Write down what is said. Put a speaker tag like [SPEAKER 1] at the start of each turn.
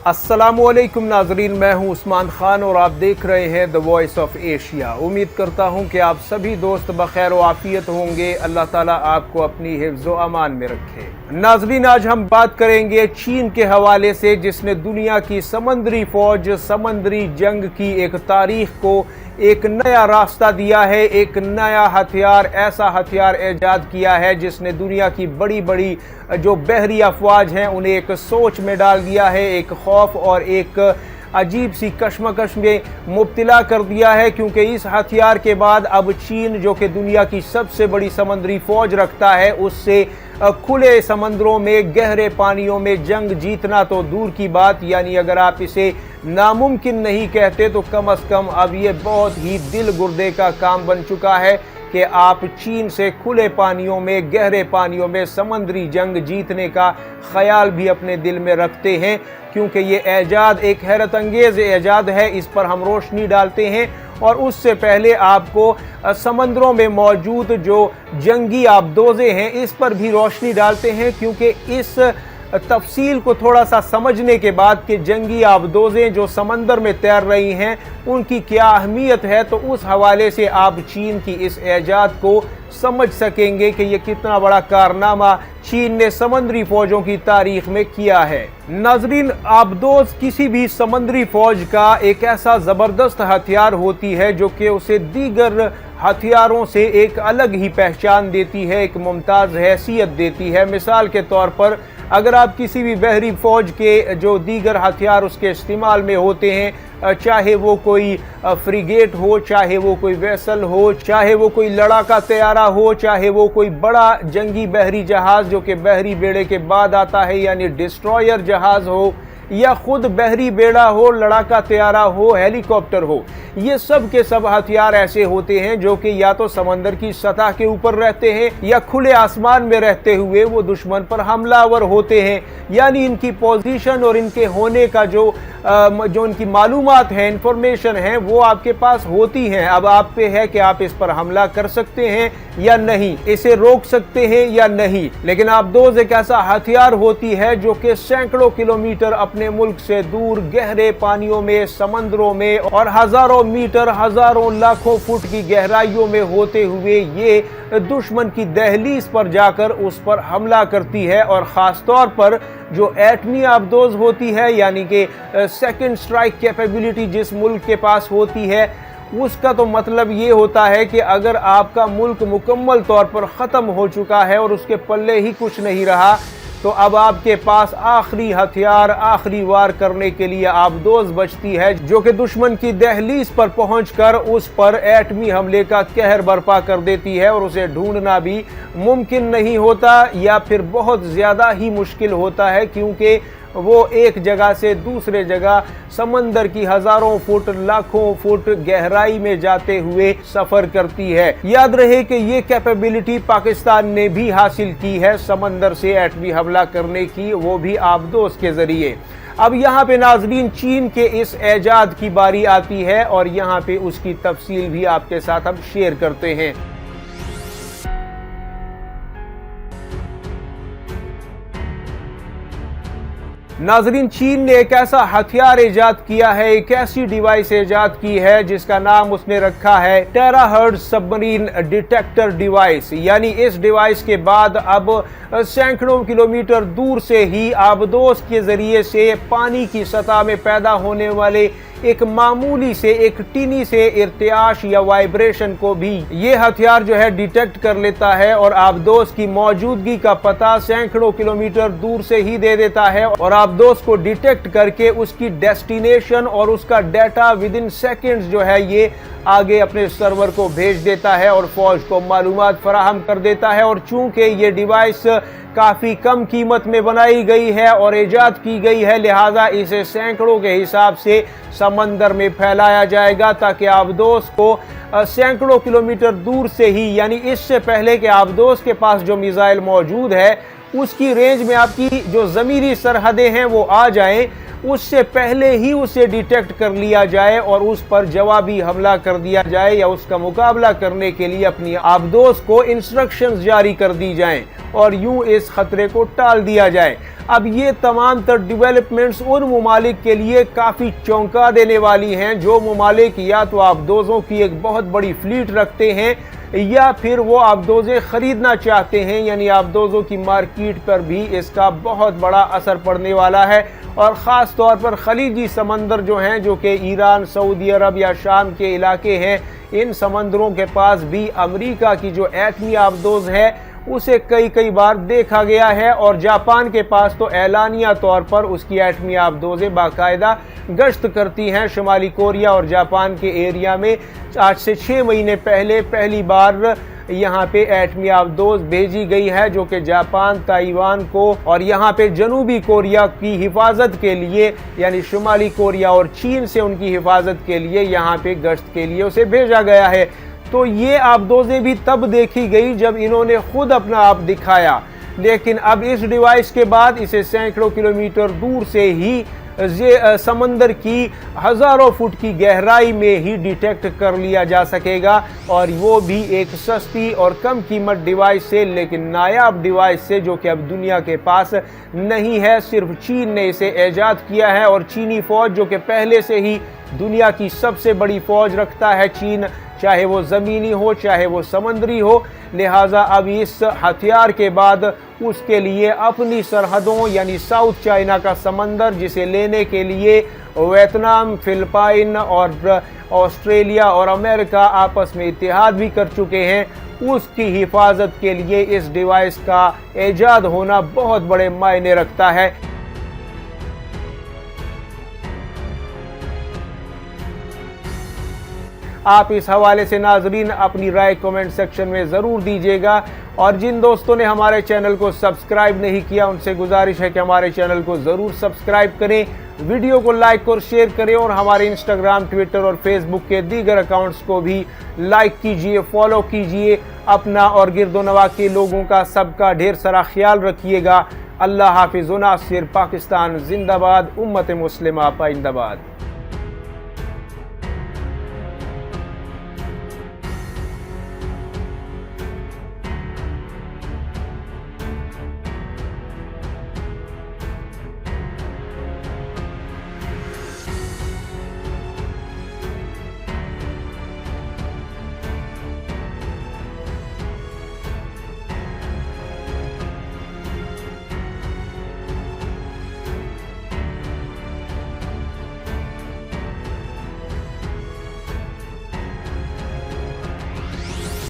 [SPEAKER 1] अस्सलामुअलैकुम नाजरीन, मैं हूं उस्मान खान और आप देख रहे हैं द वॉइस ऑफ एशिया। उम्मीद करता हूं कि आप सभी दोस्त बखैर व आफियत होंगे। अल्लाह ताला आपको अपनी हिफ्ज़ व अमान में रखे। नाजरीन, आज हम बात करेंगे चीन के हवाले से, जिसने दुनिया की समंदरी फौज, समंदरी जंग की एक तारीख को एक नया रास्ता दिया है, एक नया हथियार, ऐसा हथियार ईजाद किया है जिसने दुनिया की बड़ी बड़ी जो बहरी अफवाज हैं उन्हें एक सोच में डाल दिया है, एक खौफ और एक अजीब सी कश्मकश में मुब्तला कर दिया है। क्योंकि इस हथियार के बाद अब चीन, जो कि दुनिया की सबसे बड़ी समंदरी फौज रखता है, उससे खुले समंदरों में, गहरे पानियों में जंग जीतना तो दूर की बात, यानी अगर आप इसे नामुमकिन नहीं कहते तो कम अज कम अब ये बहुत ही दिल गुर्दे का काम बन चुका है कि आप चीन से खुले पानियों में, गहरे पानियों में समंदरी जंग जीतने का ख्याल भी अपने दिल में रखते हैं। क्योंकि ये एजाद एक हैरत अंगेज एजाद है, इस पर हम रोशनी डालते हैं। और उससे पहले आपको समंदरों में मौजूद जो जंगी आबदोज़ें हैं इस पर भी रोशनी डालते हैं, क्योंकि इस तफसील को थोड़ा सा समझने के बाद कि जंगी आबदोज़ें जो समंदर में तैर रही हैं उनकी क्या अहमियत है, तो उस हवाले से आप चीन की इस एजाद को समझ सकेंगे कि ये कितना बड़ा कारनामा चीन ने समंदरी फौजों की तारीख में किया है। नाजरीन, आबदोज़ किसी भी समंदरी फौज का एक ऐसा ज़बरदस्त हथियार होती है जो कि उसे दीगर हथियारों से एक अलग ही पहचान देती है, एक मुमताज़ हैसियत देती है। मिसाल के तौर पर अगर आप किसी भी बहरी फौज के जो दीगर हथियार उसके इस्तेमाल में होते हैं, चाहे वो कोई फ्रिगेट हो, चाहे वो कोई वेसल हो, चाहे वो कोई लड़ाका तैयारा हो, चाहे वो कोई बड़ा जंगी बहरी जहाज जो कि बहरी बेड़े के बाद आता है यानी डिस्ट्रॉयर जहाज हो, या खुद बहरी बेड़ा हो, लड़ाका तैयारा हो, हेलीकॉप्टर हो, ये सब के सब हथियार ऐसे होते हैं जो कि या तो समंदर की सतह के ऊपर रहते हैं या खुले आसमान में रहते हुए वो दुश्मन पर हमलावर होते हैं। यानी इनकी पोजीशन और इनके होने का जो इनकी मालूमात है, इंफॉर्मेशन है, वो आपके पास होती हैं। अब आप पे है कि आप इस पर हमला कर सकते हैं या नहीं, इसे रोक सकते हैं या नहीं। लेकिन आबदोज़ एक ऐसा हथियार होती है जो कि सैकड़ों किलोमीटर अपने मुल्क से दूर गहरे पानियों में, समंदरों में और हजारों मीटर, हजारों लाखों फुट की गहराइयों में होते हुए ये दुश्मन की दहलीज पर जाकर उस पर हमला करती है। और ख़ास तौर पर जो एटमी आबदोज़ होती है, यानी कि सेकंड स्ट्राइक कैपेबिलिटी जिस मुल्क के पास होती है, उसका तो मतलब ये होता है कि अगर आपका मुल्क मुकम्मल तौर पर ख़त्म हो चुका है और उसके पल्ले ही कुछ नहीं रहा, तो अब आपके पास आखिरी हथियार, आखिरी वार करने के लिए आबदोज़ बचती है, जो कि दुश्मन की दहलीज पर पहुंचकर उस पर एटमी हमले का कहर बर्पा कर देती है। और उसे ढूंढना भी मुमकिन नहीं होता या फिर बहुत ज़्यादा ही मुश्किल होता है, क्योंकि वो एक जगह से दूसरे जगह समंदर की हजारों फुट, लाखों फुट गहराई में जाते हुए सफर करती है। याद रहे कि ये कैपेबिलिटी पाकिस्तान ने भी हासिल की है समंदर से एटमी हमला करने की, वो भी आबदोज़ के जरिए। अब यहाँ पे नाजरीन चीन के इस एजाद की बारी आती है और यहाँ पे उसकी तफसील भी आपके साथ हम शेयर करते हैं। नाजरीन, चीन ने एक ऐसा हथियार ईजाद किया है, एक ऐसी डिवाइस ईजाद की है जिसका नाम उसने रखा है टेराहर्ट्ज़ सबमरीन डिटेक्टर डिवाइस। यानी इस डिवाइस के बाद अब सैकड़ों किलोमीटर दूर से ही आबदोज़ के जरिए से पानी की सतह में पैदा होने वाले एक मामूली से, एक टीनी से इर्तियाश या वाइब्रेशन को भी ये हथियार जो है डिटेक्ट कर लेता है और आबदोज़ की मौजूदगी का पता सैकड़ों किलोमीटर दूर से ही दे देता है। और आबदोज़ को डिटेक्ट करके उसकी डेस्टिनेशन और उसका डाटा विद इन सेकेंड्स जो है ये आगे अपने सर्वर को भेज देता है और फौज को मालूमात फराहम कर देता है। और चूंकि ये डिवाइस काफ़ी कम कीमत में बनाई गई है और ईजाद की गई है, लिहाजा इसे सैकड़ों के हिसाब से समंदर में फैलाया जाएगा ताकि आबदोज़ को सैकड़ों किलोमीटर दूर से ही, यानी इससे पहले कि आबदोज़ के पास जो मिसाइल मौजूद है उसकी रेंज में आपकी जो ज़मीनी सरहदें हैं वो आ जाएं, उससे पहले ही उसे डिटेक्ट कर लिया जाए और उस पर जवाबी हमला कर दिया जाए या उसका मुकाबला करने के लिए अपनी आबदोज को इंस्ट्रक्शंस जारी कर दी जाएं और यूं इस खतरे को टाल दिया जाए। अब ये तमाम तर डेवलपमेंट्स उन ममालिक के लिए काफ़ी चौंका देने वाली हैं जो ममालिक या तो आबदोज़ों की एक बहुत बड़ी फ्लीट रखते हैं या फिर वो आबदोज़ें ख़रीदना चाहते हैं, यानी आबदोज़ों की मार्केट पर भी इसका बहुत बड़ा असर पड़ने वाला है। और ख़ास तौर पर खलीजी समंदर जो हैं, जो कि ईरान, सऊदी अरब या शाम के इलाके हैं, इन समंदरों के पास भी अमेरिका की जो एटमी आबदोज़ है उसे कई बार देखा गया है और जापान के पास तो एलानिया तौर पर उसकी एटमी आबदोज़ें बाकायदा गश्त करती हैं। शुमाली कोरिया और जापान के एरिया में आज से 6 महीने पहले पहली बार यहाँ पे एटमी आबदोज़ भेजी गई है, जो कि जापान, ताइवान को और यहाँ पे जनूबी कोरिया की हिफाजत के लिए, यानी शुमाली कोरिया और चीन से उनकी हिफाजत के लिए यहाँ पे गश्त के लिए उसे भेजा गया है। तो ये आबदोज़ें भी तब देखी गई जब इन्होंने खुद अपना आप दिखाया, लेकिन अब इस डिवाइस के बाद इसे सैकड़ों किलोमीटर दूर से ही समंदर की हज़ारों फुट की गहराई में ही डिटेक्ट कर लिया जा सकेगा और वो भी एक सस्ती और कम कीमत डिवाइस से, लेकिन नायाब डिवाइस से, जो कि अब दुनिया के पास नहीं है। सिर्फ चीन ने इसे ईजाद किया है और चीनी फ़ौज, जो कि पहले से ही दुनिया की सबसे बड़ी फ़ौज रखता है चीन, चाहे वो ज़मीनी हो चाहे वो समंदरी हो, लिहाजा अब इस हथियार के बाद उसके लिए अपनी सरहदों यानी साउथ चाइना का समंदर, जिसे लेने के लिए वियतनाम, फिलिपाइन और ऑस्ट्रेलिया और अमेरिका आपस में इत्तेहाद भी कर चुके हैं, उसकी हिफाजत के लिए इस डिवाइस का ईजाद होना बहुत बड़े मायने रखता है। आप इस हवाले से नाजरीन अपनी राय कमेंट सेक्शन में ज़रूर दीजिएगा और जिन दोस्तों ने हमारे चैनल को सब्सक्राइब नहीं किया उनसे गुजारिश है कि हमारे चैनल को ज़रूर सब्सक्राइब करें, वीडियो को लाइक और शेयर करें और हमारे इंस्टाग्राम, ट्विटर और फेसबुक के दीगर अकाउंट्स को भी लाइक कीजिए, फॉलो कीजिए। अपना और गिरदोनवा के लोगों का सबका ढेर सारा ख्याल रखिएगा। अल्लाह हाफिज़ व नासिर। पाकिस्तान जिंदाबाद, उम्मत मुस्लिमा पाइंदाबाद।